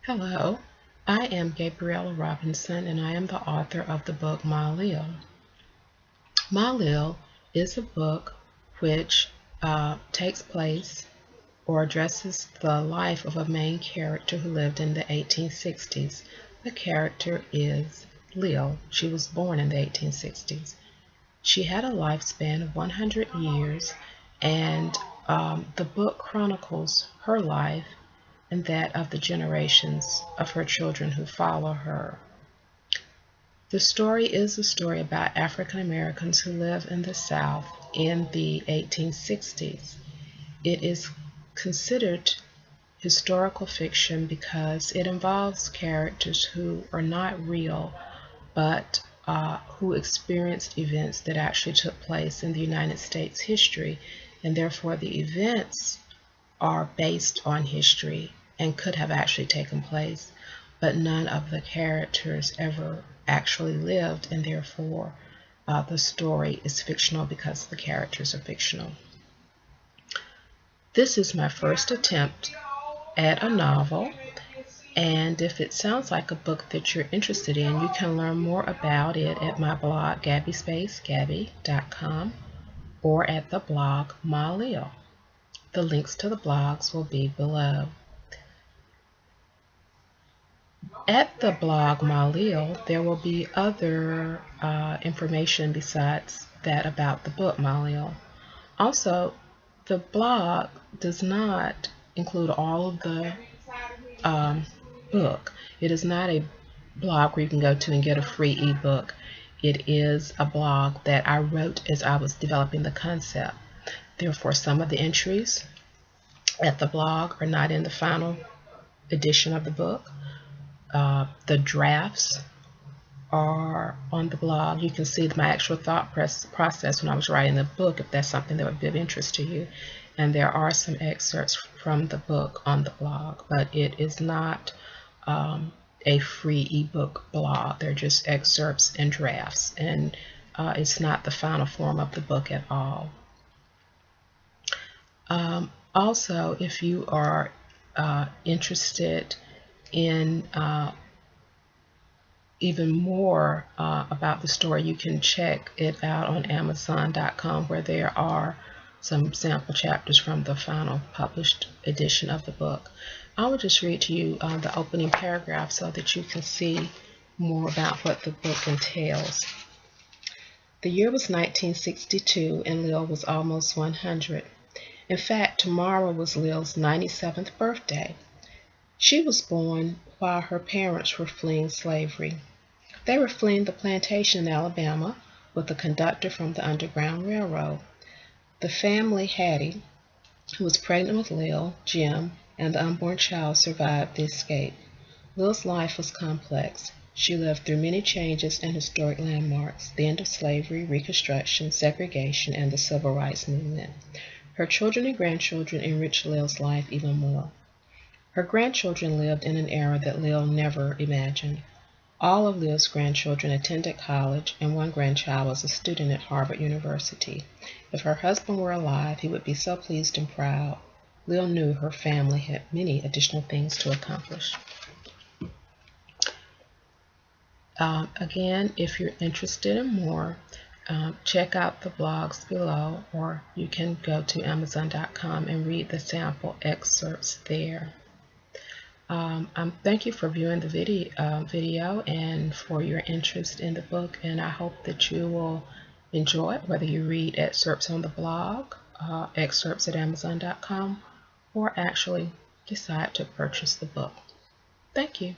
Hello, I am Gabriella Robinson and I am the author of the book My LIL. My LIL is a book which takes place or addresses the life of a main character who lived in the 1860s. The character is LIL. She was born in the 1860s. She had a lifespan of 100 years, and the book chronicles her life and that of the generations of her children who follow her. The story is a story about African Americans who live in the South in the 1860s. It is considered historical fiction because it involves characters who are not real, but who experienced events that actually took place in the United States history, and therefore the events are based on history and could have actually taken place, but none of the characters ever actually lived, and therefore the story is fictional because the characters are fictional. This is my first attempt at a novel, and if it sounds like a book that you're interested in, you can learn more about it at my blog, gabbyspaceGabby.com, or at the blog My LIL. The links to the blogs will be below. At the blog My LIL, there will be other information besides that about the book My LIL. Also, the blog does not include all of the book. It is not a blog where you can go to and get a free ebook. It is a blog that I wrote as I was developing the concept. Therefore, some of the entries at the blog are not in the final edition of the book. The drafts are on the blog. You can see my actual thought process when I was writing the book, if that's something that would be of interest to you. And there are some excerpts from the book on the blog, but it is not a free ebook blog. They're just excerpts and drafts, and it's not the final form of the book at all. Also, if you are interested in even more about the story, you can check it out on Amazon.com, where there are some sample chapters from the final published edition of the book. I will just read to you the opening paragraph so that you can see more about what the book entails. The year was 1962 and Lil was almost 100. In fact, tomorrow was Lil's 97th birthday. She was born while her parents were fleeing slavery. They were fleeing the plantation in Alabama with a conductor from the Underground Railroad. The family, Hattie, who was pregnant with Lil, Jim, and the unborn child, survived the escape. Lil's life was complex. She lived through many changes and historic landmarks: the end of slavery, Reconstruction, segregation, and the Civil Rights Movement. Her children and grandchildren enriched Lil's life even more. Her grandchildren lived in an era that Lil never imagined. All of Lil's grandchildren attended college, and one grandchild was a student at Harvard University. If her husband were alive, he would be so pleased and proud. Lil knew her family had many additional things to accomplish. Again, if you're interested in more, check out the blogs below, or you can go to Amazon.com and read the sample excerpts there. Thank you for viewing the video and for your interest in the book, and I hope that you will enjoy it, whether you read excerpts on the blog, excerpts at Amazon.com, or actually decide to purchase the book. Thank you.